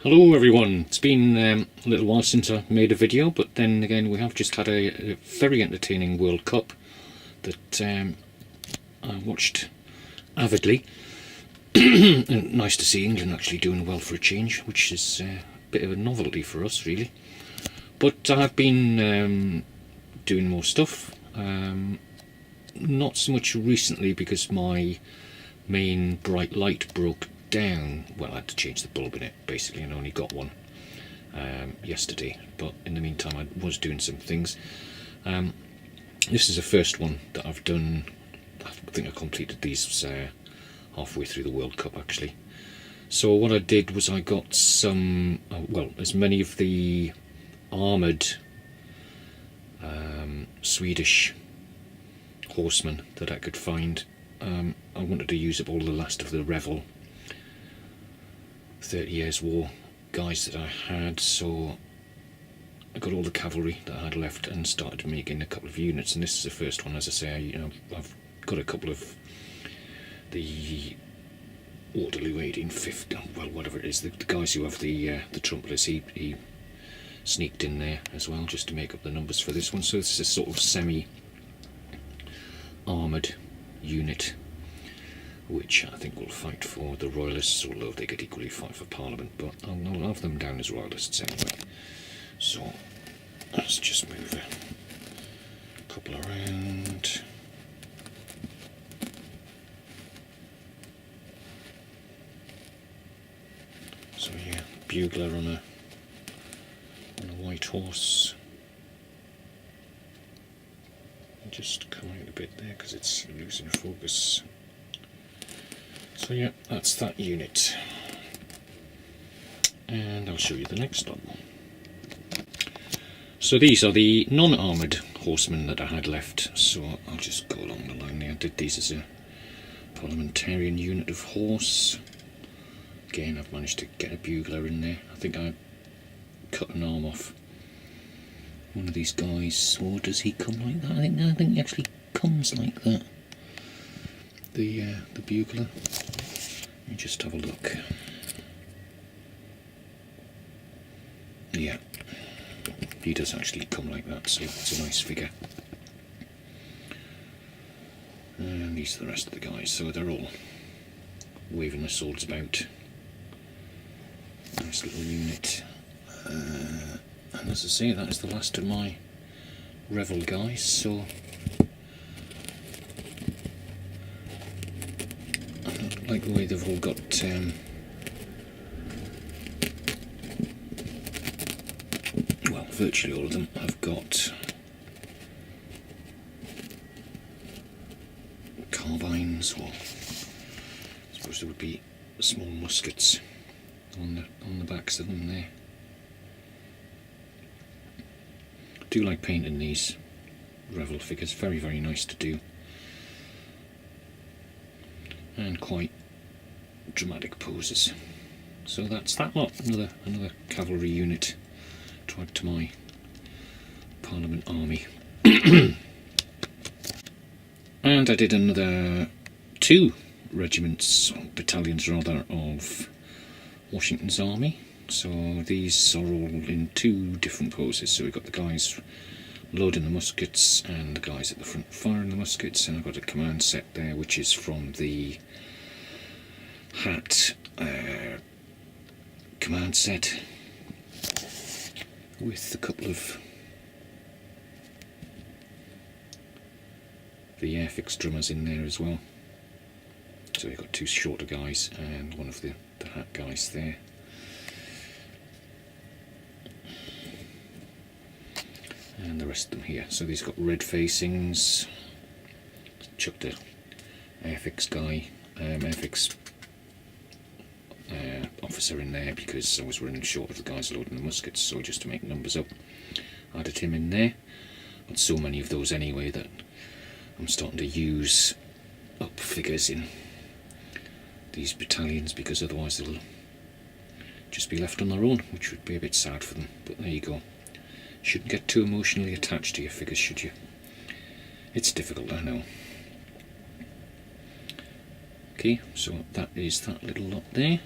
Hello everyone, it's been a little while since I made a video, but then again we have just had a very entertaining World Cup that I watched avidly. And nice to see England actually doing well for a change, which is a bit of a novelty for us really. But I've been doing more stuff, not so much recently because my main bright light broke down. Well, I had to change the bulb in it basically, and only got one yesterday, but in the meantime I was doing some things. This is the first one that I've done. I think I completed these halfway through the World Cup actually. So what I did was I got some, well, as many of the armoured Swedish horsemen that I could find. I wanted to use up all the last of the Revel 30 Years War guys that I had, so I got all the cavalry that I had left and started making a couple of units, and this is the first one. As I say, I've got a couple of the Waterloo 1850, well, whatever it is, the guys who have the trumpeters, he sneaked in there as well just to make up the numbers for this one. So this is a sort of semi-armoured unit which I think will fight for the Royalists, although they could equally fight for Parliament, but I'll have them down as Royalists anyway. So let's just move a couple around. So yeah, bugler on a white horse. Just come out a bit there because it's losing focus. So yeah, that's that unit, and I'll show you the next one. So these are the non-armoured horsemen that I had left, so I'll just go along the line there. I did these as a parliamentarian unit of horse. Again, I've managed to get a bugler in there. I think I cut an arm off one of these guys. Or does he come like that? I think he actually comes like that. The bugler. Let me just have a look. Yeah, he does actually come like that, so it's a nice figure. And these are the rest of the guys, so they're all waving their swords about. Nice little unit. And as I say, that is the last of my Revel guys, so I don't like the way they've all got well, virtually all of them have got carbines, or I suppose there would be small muskets on the backs of them there. I do like painting these Revel figures, very very nice to do, and quite dramatic poses. So that's that lot, another cavalry unit to add to my Parliament army. And I did another 2 regiments, or battalions rather, of Washington's army. So these are all in 2 different poses. So we've got the guys loading the muskets and the guys at the front firing the muskets, and I've got a command set there which is from the Hat command set, with a couple of the airfix drummers in there as well. So we've got 2 shorter guys and one of the Hat guys there. And the rest of them here. So these got red facings. Chucked a airfix guy, airfix officer in there because I was running short of the guys loading the muskets, so just to make numbers up, added him in there. Got so many of those anyway that I'm starting to use up figures in these battalions, because otherwise they'll just be left on their own, which would be a bit sad for them. But there you go. Shouldn't get too emotionally attached to your figures, should you? It's difficult, I know. Okay, so that is that little lot there.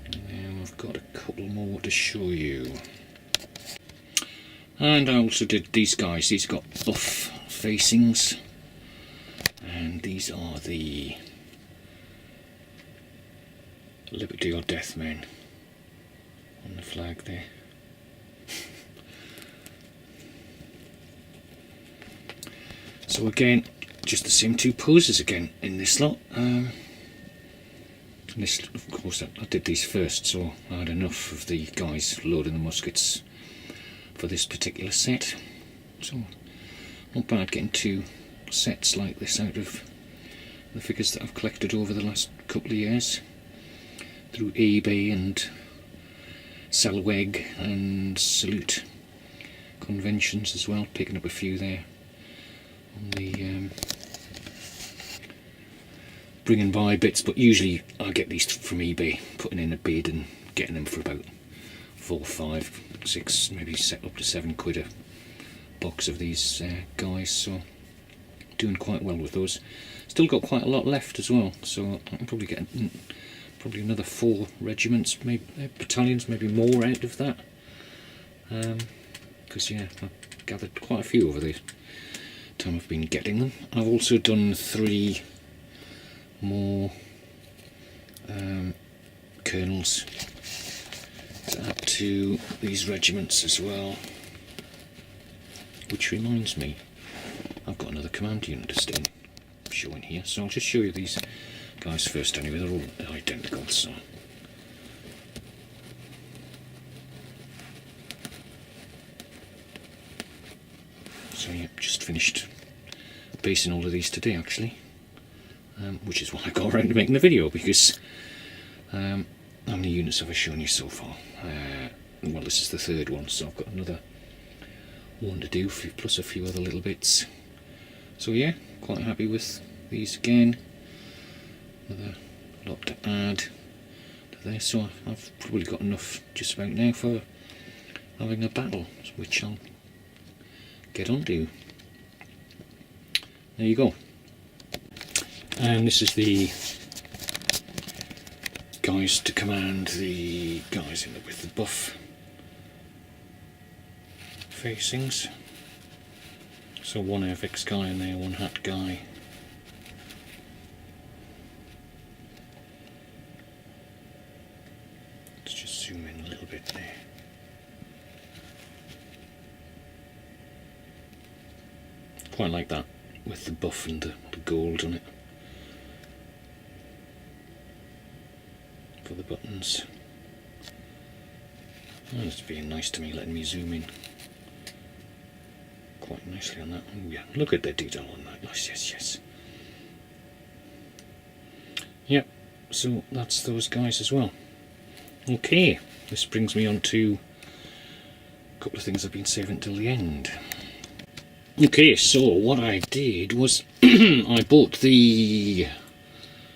And I've got a couple more to show you. And I also did these guys. These got buff facings, and these are the Liberty or Death men on the flag there. So again, just the same two poses again in this lot. This, of course, I did these first, so I had enough of the guys loading the muskets for this particular set. So not bad getting two sets like this out of the figures that I've collected over the last couple of years through eBay and Selweg and Salute conventions as well, picking up a few there on the bringing by bits, but usually I get these from eBay, putting in a bid and getting them for about 4, 5, 6, maybe set up to £7 a box of these guys, so doing quite well with those. Still got quite a lot left as well, so I can probably get probably another 4 regiments, maybe battalions, maybe more out of that, because yeah, I've gathered quite a few over the time I've been getting them. I've also done 3 more colonels to add to these regiments as well, which reminds me, I've got another command unit to still showing here, so I'll just show you these guys first anyway. They're all identical, so yeah, just finished basing all of these today actually, which is why I got around to making the video, because how many units have I shown you so far? Well, this is the 3rd one, so I've got another one to do, plus a few other little bits. So yeah, quite happy with these again. Another lot to add to there, so I've probably got enough just about now for having a battle, which I'll get on to. There you go. And this is the guys to command the guys with the buff facings. So one FX guy in there, one hat guy. Let's just zoom in a little bit there. Quite like that with the buff and the gold on it for the buttons. Oh, it's being nice to me, letting me zoom in quite nicely on that. Oh yeah, look at the detail on that. Nice, yes, yes. Yep, so that's those guys as well. Okay, this brings me on to a couple of things I've been saving till the end. Okay, so what I did was I bought the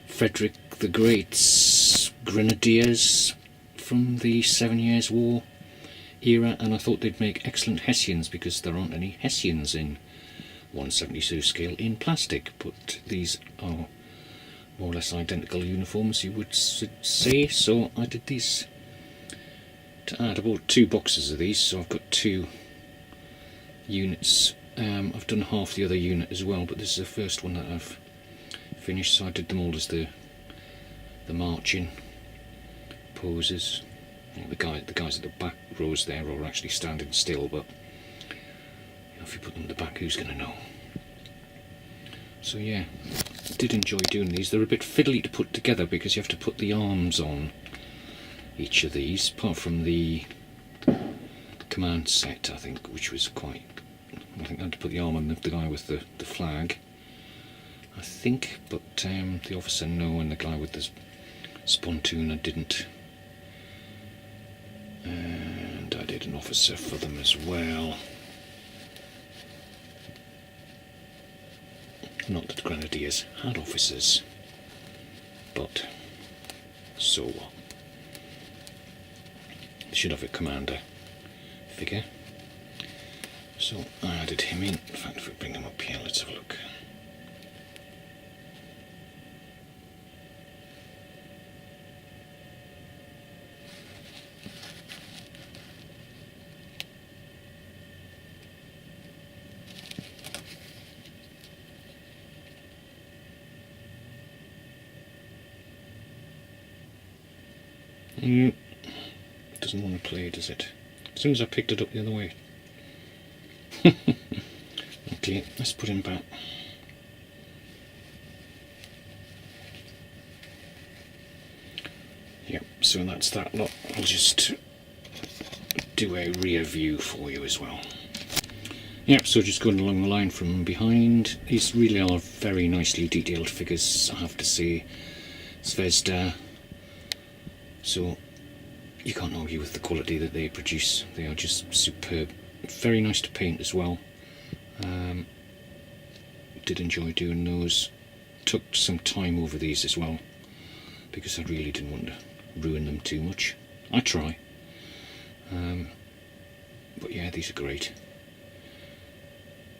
Frederick the Great's Grenadiers from the 7 Years' War era, and I thought they'd make excellent Hessians because there aren't any Hessians in 1/72 scale in plastic, but these are more or less identical uniforms, you would say, so I did these to add. I bought 2 boxes of these, so I've got 2 units. I've done half the other unit as well, but this is the first one that I've finished, so I did them all as the marching poses. The guys at the back rows there are actually standing still, but you know, if you put them in the back, who's going to know? So yeah, I did enjoy doing these. They're a bit fiddly to put together because you have to put the arms on each of these, apart from the command set, I think, which was quite... I think I had to put the arm on the guy with the flag, I think, but the officer no, and the guy with the spontoon I didn't. And I did an officer for them as well. Not that the Grenadiers had officers, but so what? They should have a commander figure. So I added him in. In fact, if we bring him up here, let's have a look. Doesn't want to play, does it? As soon as I picked it up the other way. Okay, let's put him back. Yep, so that's that lot. I'll just do a rear view for you as well. Yep, so just going along the line from behind. These really are very nicely detailed figures, I have to say. Zvezda. So you can't argue with the quality that they produce. They are just superb. Very nice to paint as well. Did enjoy doing those. Took some time over these as well, because I really didn't want to ruin them too much. I try. But yeah, these are great.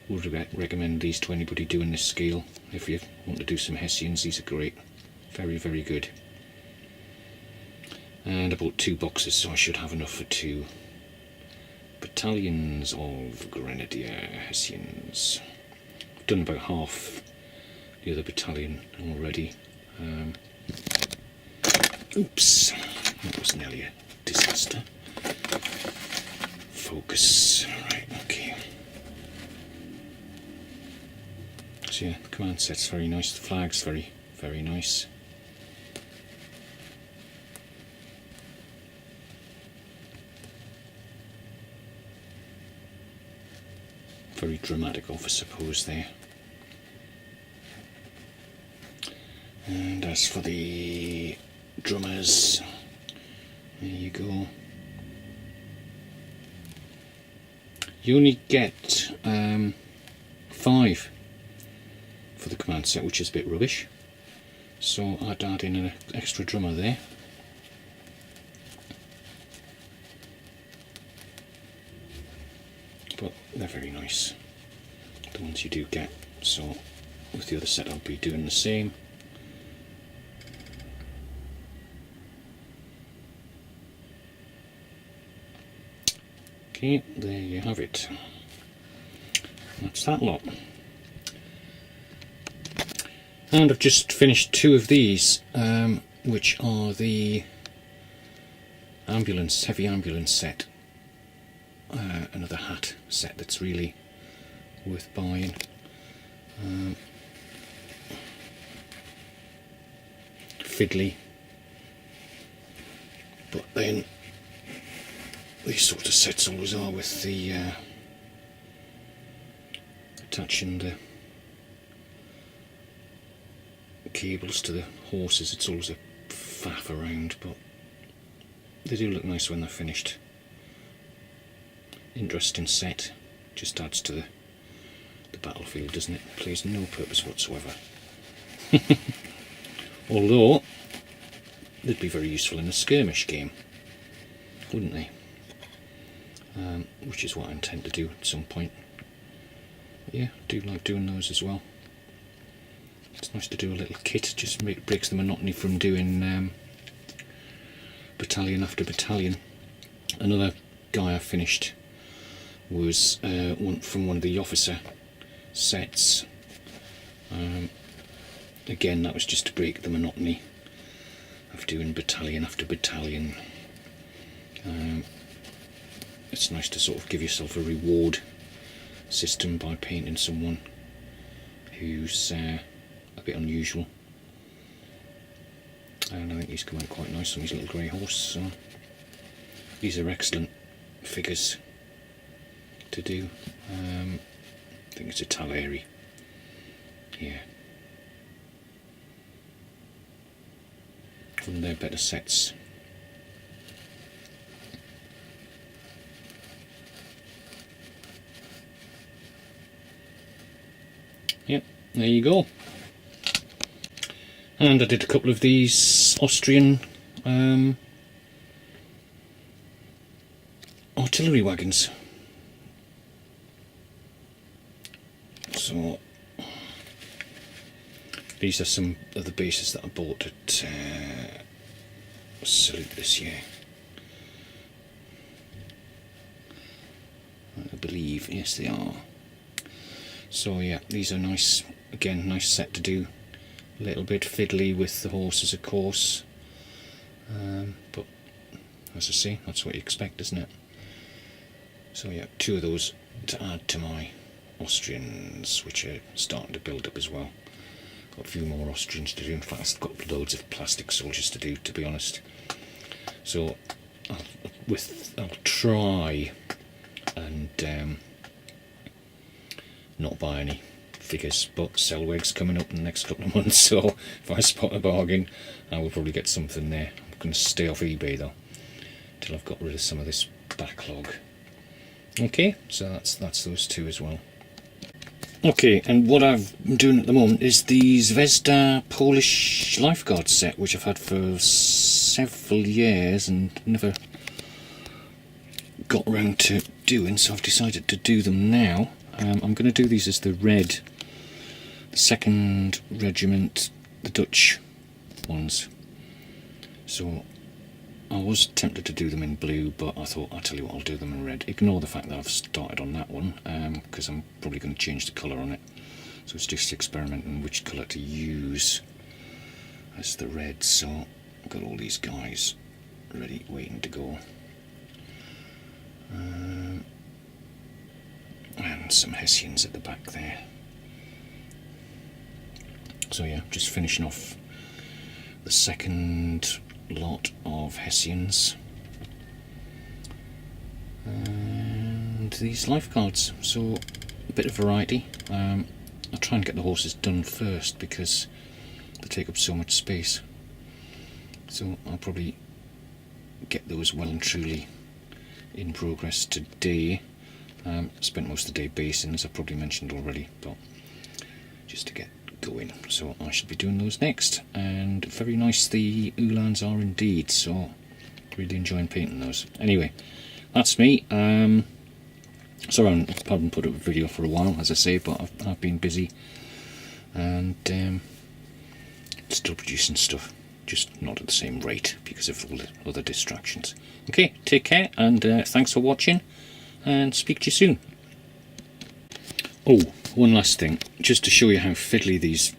Would recommend these to anybody doing this scale. If you want to do some Hessians, these are great. Very, very good. And I bought 2 boxes, so I should have enough for 2 battalions of Grenadier Hessians. I've done about half the other battalion already. Oops, that was nearly a disaster. Focus. Right, okay. So yeah, the command set's very nice. The flag's very, very nice. Very dramatic officer pose there. And as for the drummers, there you go. You only get 5 for the command set, which is a bit rubbish. So I'd add in an extra drummer there. But they're very nice, the ones you do get. So with the other set I'll be doing the same. Okay, there you have it. That's that lot. And I've just finished 2 of these, which are the ambulance, heavy ambulance set. Another hat set that's really worth buying. Fiddly, but then these sort of sets always are with the attaching the cables to the horses. It's always a faff around, but they do look nice when they're finished. Interesting set, just adds to the battlefield, doesn't it? Plays no purpose whatsoever. Although they'd be very useful in a skirmish game, wouldn't they? Which is what I intend to do at some point. But yeah, I do like doing those as well. It's nice to do a little kit, just breaks the monotony from doing battalion after battalion. Another guy I finished was from one of the officer sets. Again, that was just to break the monotony of doing battalion after battalion. It's nice to sort of give yourself a reward system by painting someone who's a bit unusual. And I think he's come out quite nice on his little grey horse. So these are excellent figures to do. I think it's a Taleri. Yeah. One of their better sets. Yep, there you go. And I did a couple of these Austrian artillery wagons. So these are some of the bases that I bought at Salute this year. I believe, yes they are. So yeah, these are nice, again, nice set to do. A little bit fiddly with the horses, of course, but as I say, that's what you expect, isn't it? So yeah, 2 of those to add to my Austrians, which are starting to build up as well. Got a few more Austrians to do. In fact, I've got loads of plastic soldiers to do, to be honest. So I'll try and not buy any figures, but Selweg's coming up in the next couple of months, so if I spot a bargain, I will probably get something there. I'm going to stay off eBay though, till I've got rid of some of this backlog. Okay, so that's those 2 as well. Okay, and what I'm doing at the moment is the Zvezda Polish lifeguard set, which I've had for several years and never got around to doing, so I've decided to do them now. I'm going to do these as the red, the 2nd Regiment, the Dutch ones. So I was tempted to do them in blue, but I thought, I'll tell you what, I'll do them in red. Ignore the fact that I've started on that one, because I'm probably going to change the colour on it. So it's just experimenting which colour to use as the red. So I've got all these guys ready, waiting to go. And some Hessians at the back there. So yeah, just finishing off the 2nd lot of Hessians and these lifeguards. So a bit of variety. I'll try and get the horses done first because they take up so much space. So I'll probably get those well and truly in progress today. Spent most of the day basing, as I probably mentioned already, but just to get going. So I should be doing those next, and very nice the Uhlans are indeed, so really enjoying painting those. Anyway, that's me. Sorry I haven't put up a video for a while, as I say, but I've been busy and still producing stuff, just not at the same rate because of all the other distractions. Okay, take care, and thanks for watching, and speak to you soon. Oh, one last thing, just to show you how fiddly these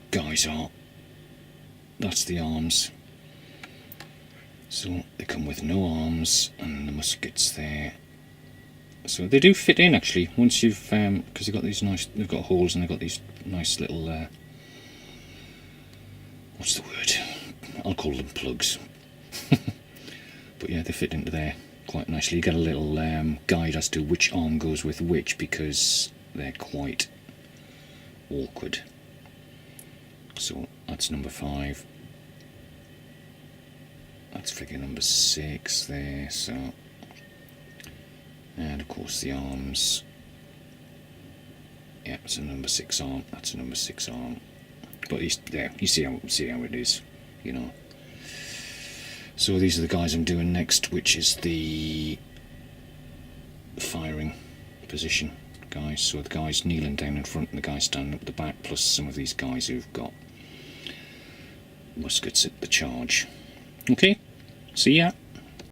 guys are. That's the arms. So they come with no arms, and the muskets there. So they do fit in actually. Once you've, because they've got these nice, they've got holes and they've got these nice little, what's the word? I'll call them plugs. But yeah, they fit into there quite nicely. You get a little guide as to which arm goes with which, because they're quite awkward. So that's number 5. That's figure number 6 there. So, and of course the arms. Yeah, it's a number 6 arm. That's a number 6 arm. But there, you see how it is, you know. So these are the guys I'm doing next, which is the firing position guys. So the guys kneeling down in front and the guys standing up the back, plus some of these guys who've got muskets at the charge. Okay, see ya.